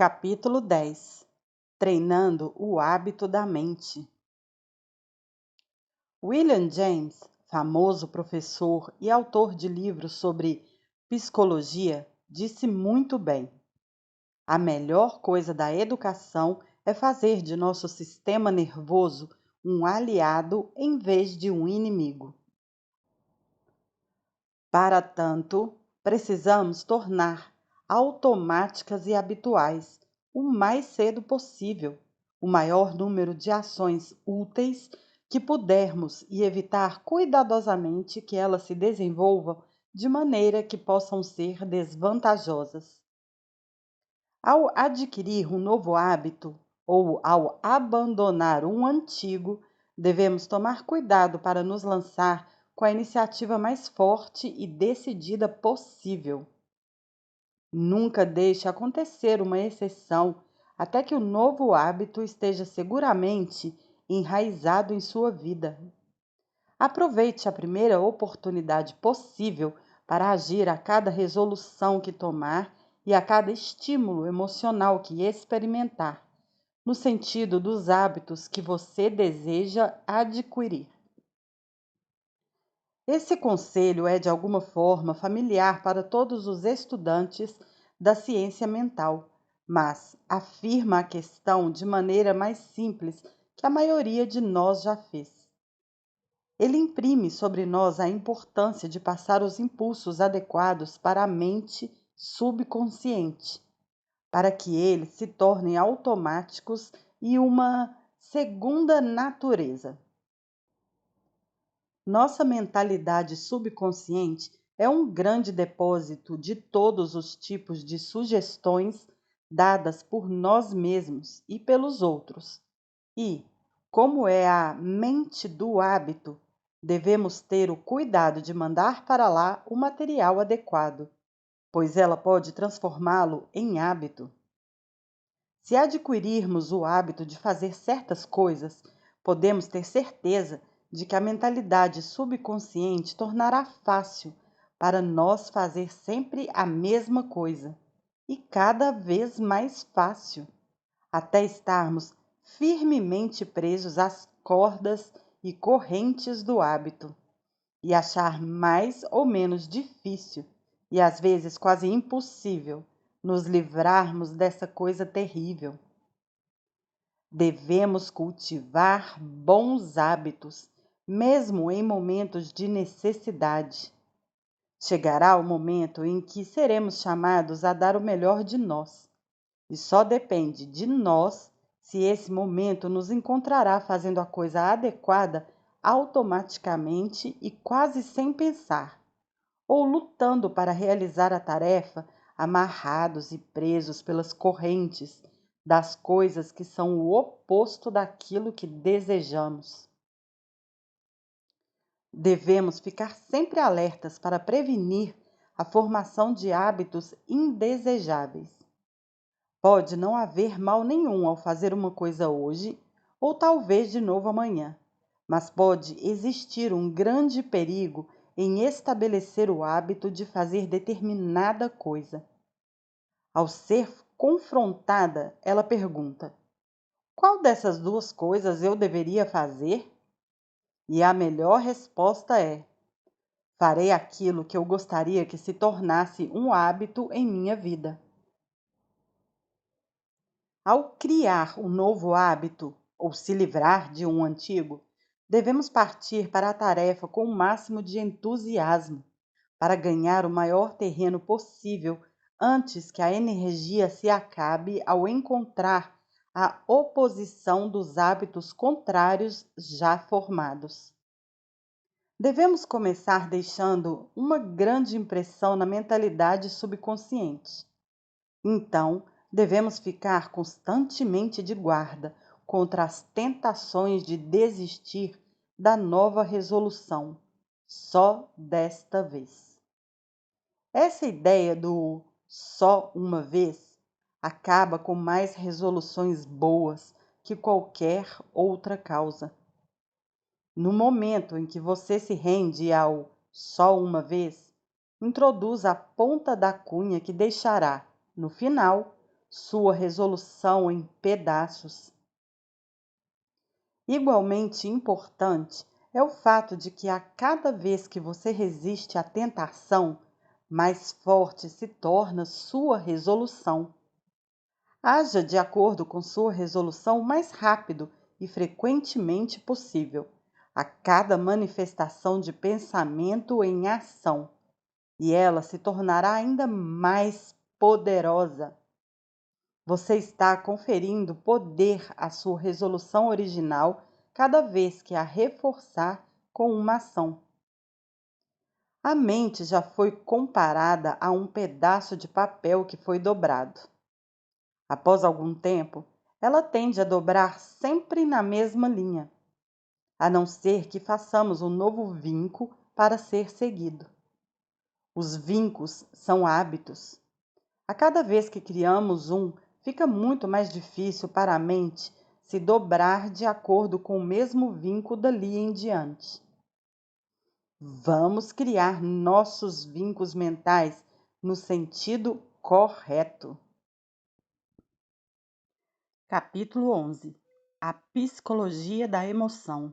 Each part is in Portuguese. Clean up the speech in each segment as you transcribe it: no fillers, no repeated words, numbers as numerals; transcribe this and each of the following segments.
Capítulo 10. Treinando o hábito da mente. William James, famoso professor e autor de livros sobre psicologia, disse muito bem: a melhor coisa da educação é fazer de nosso sistema nervoso um aliado em vez de um inimigo. Para tanto, precisamos tornar automáticas e habituais, o mais cedo possível, o maior número de ações úteis que pudermos e evitar cuidadosamente que elas se desenvolvam de maneira que possam ser desvantajosas. Ao adquirir um novo hábito ou ao abandonar um antigo, devemos tomar cuidado para nos lançar com a iniciativa mais forte e decidida possível. Nunca deixe acontecer uma exceção até que o novo hábito esteja seguramente enraizado em sua vida. Aproveite a primeira oportunidade possível para agir a cada resolução que tomar e a cada estímulo emocional que experimentar, no sentido dos hábitos que você deseja adquirir. Esse conselho é de alguma forma familiar para todos os estudantes da ciência mental, mas afirma a questão de maneira mais simples que a maioria de nós já fez. Ele imprime sobre nós a importância de passar os impulsos adequados para a mente subconsciente, para que eles se tornem automáticos e uma segunda natureza. Nossa mentalidade subconsciente é um grande depósito de todos os tipos de sugestões dadas por nós mesmos e pelos outros. E, como é a mente do hábito, devemos ter o cuidado de mandar para lá o material adequado, pois ela pode transformá-lo em hábito. Se adquirirmos o hábito de fazer certas coisas, podemos ter certeza de que a mentalidade subconsciente tornará fácil para nós fazer sempre a mesma coisa, e cada vez mais fácil, até estarmos firmemente presos às cordas e correntes do hábito, e achar mais ou menos difícil, e às vezes quase impossível, nos livrarmos dessa coisa terrível. Devemos cultivar bons hábitos, mesmo em momentos de necessidade. Chegará o momento em que seremos chamados a dar o melhor de nós, e só depende de nós se esse momento nos encontrará fazendo a coisa adequada automaticamente e quase sem pensar, ou lutando para realizar a tarefa amarrados e presos pelas correntes das coisas que são o oposto daquilo que desejamos. Devemos ficar sempre alertas para prevenir a formação de hábitos indesejáveis. Pode não haver mal nenhum ao fazer uma coisa hoje, ou talvez de novo amanhã, mas pode existir um grande perigo em estabelecer o hábito de fazer determinada coisa. Ao ser confrontada, ela pergunta: qual dessas duas coisas eu deveria fazer? E a melhor resposta é: farei aquilo que eu gostaria que se tornasse um hábito em minha vida. Ao criar um novo hábito, ou se livrar de um antigo, devemos partir para a tarefa com o máximo de entusiasmo, para ganhar o maior terreno possível antes que a energia se acabe ao encontrar a oposição dos hábitos contrários já formados. Devemos começar deixando uma grande impressão na mentalidade subconsciente. Então, devemos ficar constantemente de guarda contra as tentações de desistir da nova resolução, só desta vez. Essa ideia do só uma vez acaba com mais resoluções boas que qualquer outra causa. No momento em que você se rende ao só uma vez, introduz a ponta da cunha que deixará, no final, sua resolução em pedaços. Igualmente importante é o fato de que a cada vez que você resiste à tentação, mais forte se torna sua resolução. Haja de acordo com sua resolução o mais rápido e frequentemente possível, a cada manifestação de pensamento em ação, e ela se tornará ainda mais poderosa. Você está conferindo poder à sua resolução original cada vez que a reforçar com uma ação. A mente já foi comparada a um pedaço de papel que foi dobrado. Após algum tempo, ela tende a dobrar sempre na mesma linha, a não ser que façamos um novo vinco para ser seguido. Os vincos são hábitos. A cada vez que criamos um, fica muito mais difícil para a mente se dobrar de acordo com o mesmo vinco dali em diante. Vamos criar nossos vincos mentais no sentido correto. Capítulo 11. A psicologia da emoção.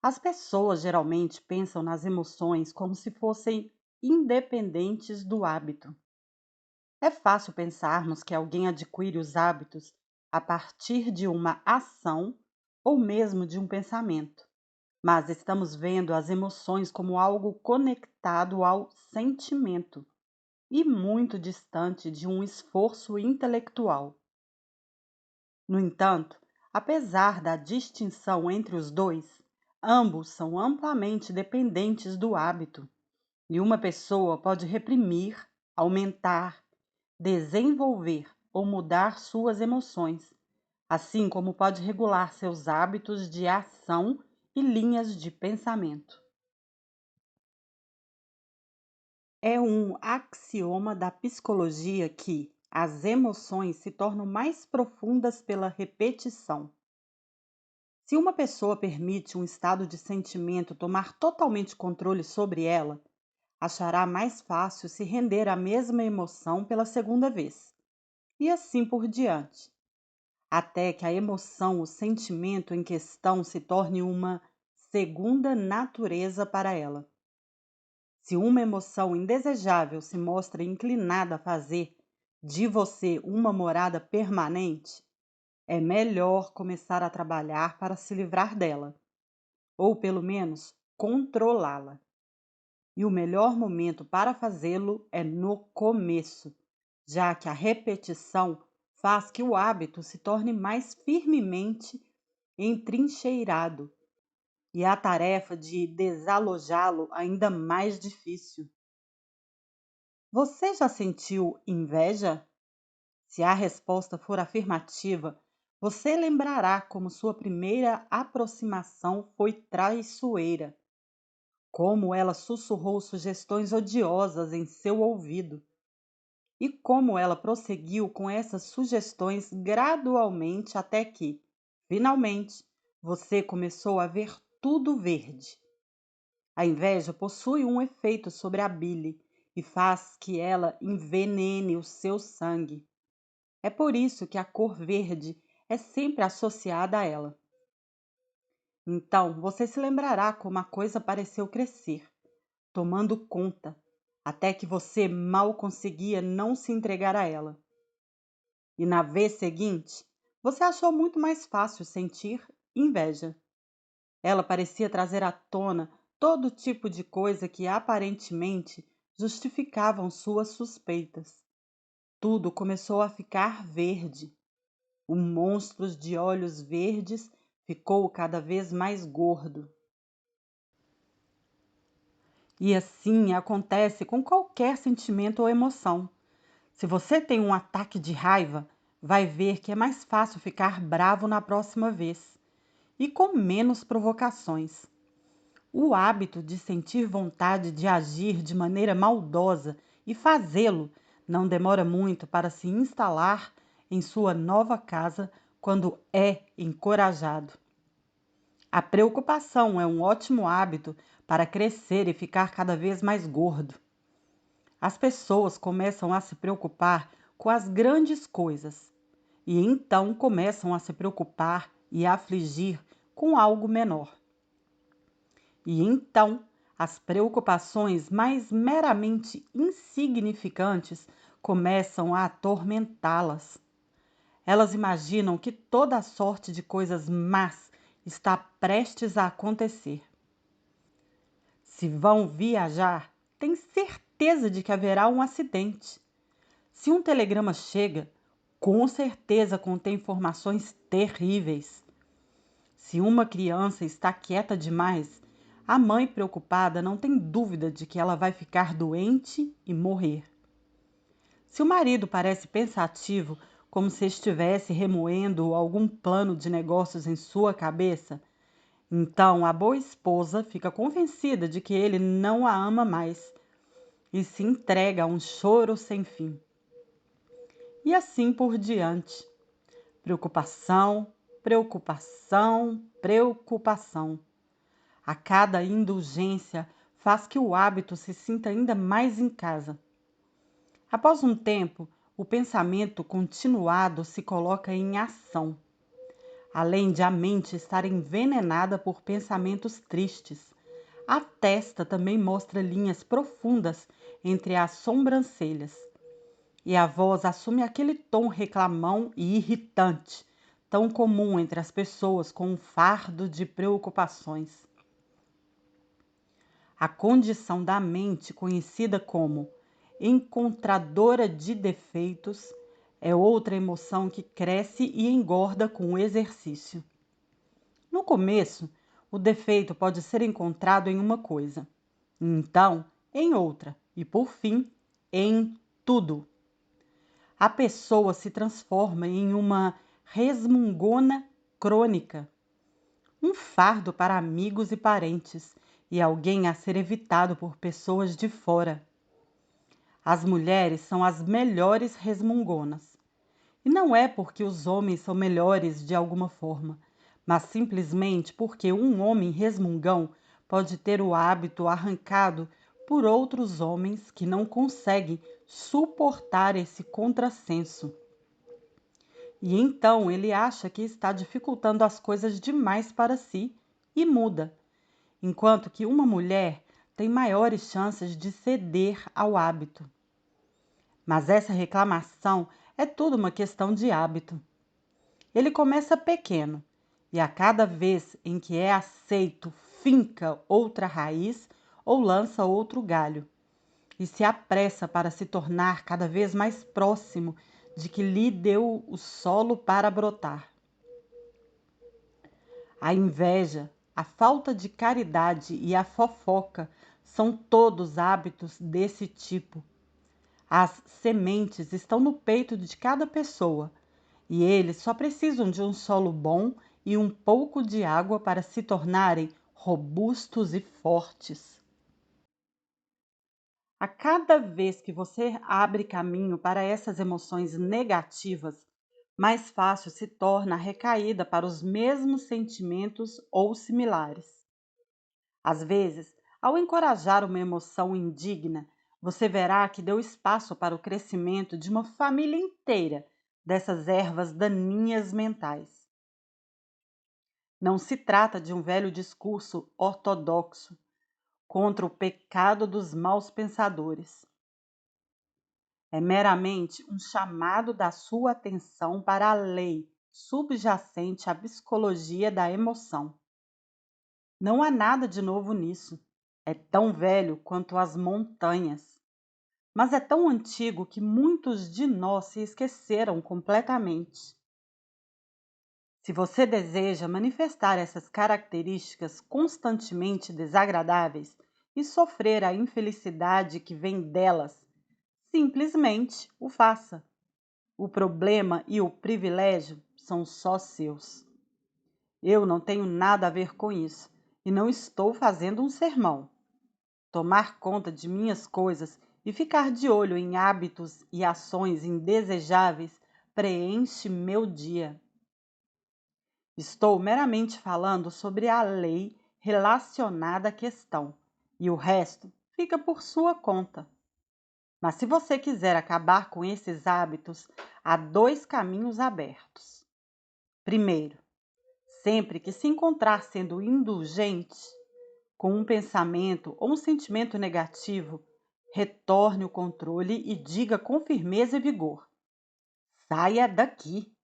As pessoas geralmente pensam nas emoções como se fossem independentes do hábito. É fácil pensarmos que alguém adquire os hábitos a partir de uma ação ou mesmo de um pensamento, mas estamos vendo as emoções como algo conectado ao sentimento e muito distante de um esforço intelectual. No entanto, apesar da distinção entre os dois, ambos são amplamente dependentes do hábito, e uma pessoa pode reprimir, aumentar, desenvolver ou mudar suas emoções, assim como pode regular seus hábitos de ação e linhas de pensamento. É um axioma da psicologia que as emoções se tornam mais profundas pela repetição. Se uma pessoa permite um estado de sentimento tomar totalmente controle sobre ela, achará mais fácil se render à mesma emoção pela segunda vez, e assim por diante, até que a emoção, o sentimento em questão se torne uma segunda natureza para ela. Se uma emoção indesejável se mostra inclinada a fazer de você uma morada permanente, é melhor começar a trabalhar para se livrar dela, ou pelo menos controlá-la. E o melhor momento para fazê-lo é no começo, já que a repetição faz que o hábito se torne mais firmemente entrincheirado e a tarefa de desalojá-lo ainda mais difícil. Você já sentiu inveja? Se a resposta for afirmativa, você lembrará como sua primeira aproximação foi traiçoeira, como ela sussurrou sugestões odiosas em seu ouvido, e como ela prosseguiu com essas sugestões gradualmente até que, finalmente, você começou a ver tudo verde. A inveja possui um efeito sobre a bile e faz que ela envenene o seu sangue. É por isso que a cor verde é sempre associada a ela. Então, você se lembrará como a coisa pareceu crescer, tomando conta, até que você mal conseguia não se entregar a ela. E na vez seguinte, você achou muito mais fácil sentir inveja. Ela parecia trazer à tona todo tipo de coisa que aparentemente justificavam suas suspeitas. Tudo começou a ficar verde. O monstro de olhos verdes ficou cada vez mais gordo. E assim acontece com qualquer sentimento ou emoção. Se você tem um ataque de raiva, vai ver que é mais fácil ficar bravo na próxima vez e com menos provocações. O hábito de sentir vontade de agir de maneira maldosa e fazê-lo não demora muito para se instalar em sua nova casa quando é encorajado. A preocupação é um ótimo hábito para crescer e ficar cada vez mais gordo. As pessoas começam a se preocupar com as grandes coisas e então começam a se preocupar e a afligir com algo menor. E então as preocupações mais meramente insignificantes começam a atormentá-las. Elas imaginam que toda a sorte de coisas más está prestes a acontecer. Se vão viajar, têm certeza de que haverá um acidente. Se um telegrama chega, com certeza contém informações terríveis. Se uma criança está quieta demais, a mãe preocupada não tem dúvida de que ela vai ficar doente e morrer. Se o marido parece pensativo, como se estivesse remoendo algum plano de negócios em sua cabeça, então a boa esposa fica convencida de que ele não a ama mais e se entrega a um choro sem fim. E assim por diante. Preocupação, preocupação, preocupação. A cada indulgência faz que o hábito se sinta ainda mais em casa. Após um tempo, o pensamento continuado se coloca em ação. Além de a mente estar envenenada por pensamentos tristes, a testa também mostra linhas profundas entre as sobrancelhas. E a voz assume aquele tom reclamão e irritante, tão comum entre as pessoas com um fardo de preocupações. A condição da mente, conhecida como encontradora de defeitos, é outra emoção que cresce e engorda com o exercício. No começo, o defeito pode ser encontrado em uma coisa, então em outra e, por fim, em tudo. A pessoa se transforma em uma resmungona crônica, um fardo para amigos e parentes e alguém a ser evitado por pessoas de fora. As mulheres são as melhores resmungonas. E não é porque os homens são melhores de alguma forma, mas simplesmente porque um homem resmungão pode ter o hábito arrancado por outros homens que não conseguem suportar esse contrassenso. E então ele acha que está dificultando as coisas demais para si e muda, enquanto que uma mulher tem maiores chances de ceder ao hábito. Mas essa reclamação é tudo uma questão de hábito. Ele começa pequeno e a cada vez em que é aceito, finca outra raiz ou lança outro galho e se apressa para se tornar cada vez mais próximo de que lhe deu o solo para brotar. A inveja, a falta de caridade e a fofoca são todos hábitos desse tipo. As sementes estão no peito de cada pessoa e eles só precisam de um solo bom e um pouco de água para se tornarem robustos e fortes. A cada vez que você abre caminho para essas emoções negativas, mais fácil se torna a recaída para os mesmos sentimentos ou similares. Às vezes, ao encorajar uma emoção indigna, você verá que deu espaço para o crescimento de uma família inteira dessas ervas daninhas mentais. Não se trata de um velho discurso ortodoxo contra o pecado dos maus pensadores. É meramente um chamado da sua atenção para a lei subjacente à psicologia da emoção. Não há nada de novo nisso. É tão velho quanto as montanhas. Mas é tão antigo que muitos de nós se esqueceram completamente. Se você deseja manifestar essas características constantemente desagradáveis e sofrer a infelicidade que vem delas, simplesmente o faça. O problema e o privilégio são só seus. Eu não tenho nada a ver com isso e não estou fazendo um sermão. Tomar conta de minhas coisas e ficar de olho em hábitos e ações indesejáveis preenche meu dia. Estou meramente falando sobre a lei relacionada à questão, e o resto fica por sua conta. Mas se você quiser acabar com esses hábitos, há dois caminhos abertos. Primeiro, sempre que se encontrar sendo indulgente com um pensamento ou um sentimento negativo, retorne o controle e diga com firmeza e vigor: saia daqui!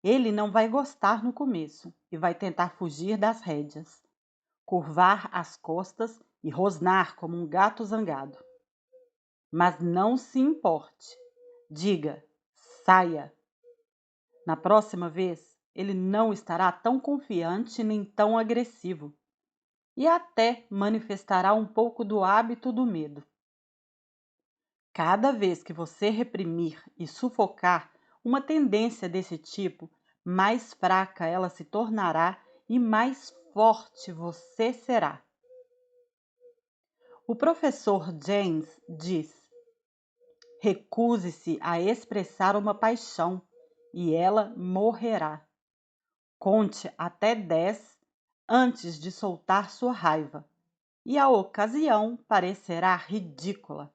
Ele não vai gostar no começo e vai tentar fugir das rédeas, curvar as costas e rosnar como um gato zangado. Mas não se importe. Diga: saia! Na próxima vez, ele não estará tão confiante nem tão agressivo e até manifestará um pouco do hábito do medo. Cada vez que você reprimir e sufocar uma tendência desse tipo, mais fraca ela se tornará e mais forte você será. O professor James diz: recuse-se a expressar uma paixão e ela morrerá. Conte até 10 antes de soltar sua raiva, e a ocasião parecerá ridícula.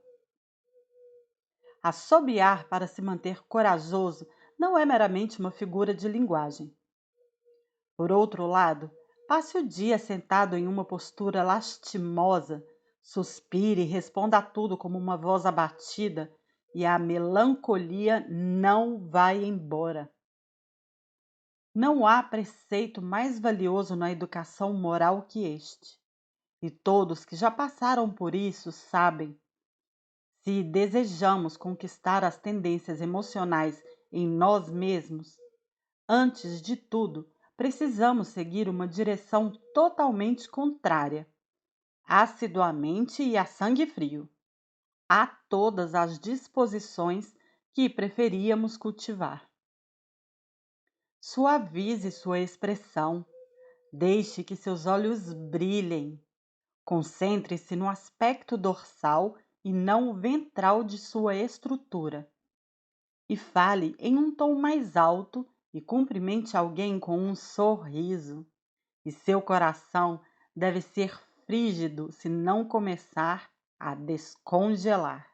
Assobiar para se manter corajoso não é meramente uma figura de linguagem. Por outro lado, passe o dia sentado em uma postura lastimosa, suspire e responda a tudo como uma voz abatida, e a melancolia não vai embora. Não há preceito mais valioso na educação moral que este, e todos que já passaram por isso sabem. Se desejamos conquistar as tendências emocionais em nós mesmos, antes de tudo, precisamos seguir uma direção totalmente contrária, assiduamente e a sangue frio, a todas as disposições que preferíamos cultivar. Suavize sua expressão, deixe que seus olhos brilhem, concentre-se no aspecto dorsal e não ventral de sua estrutura. E fale em um tom mais alto e cumprimente alguém com um sorriso. E seu coração deve ser frígido se não começar a descongelar.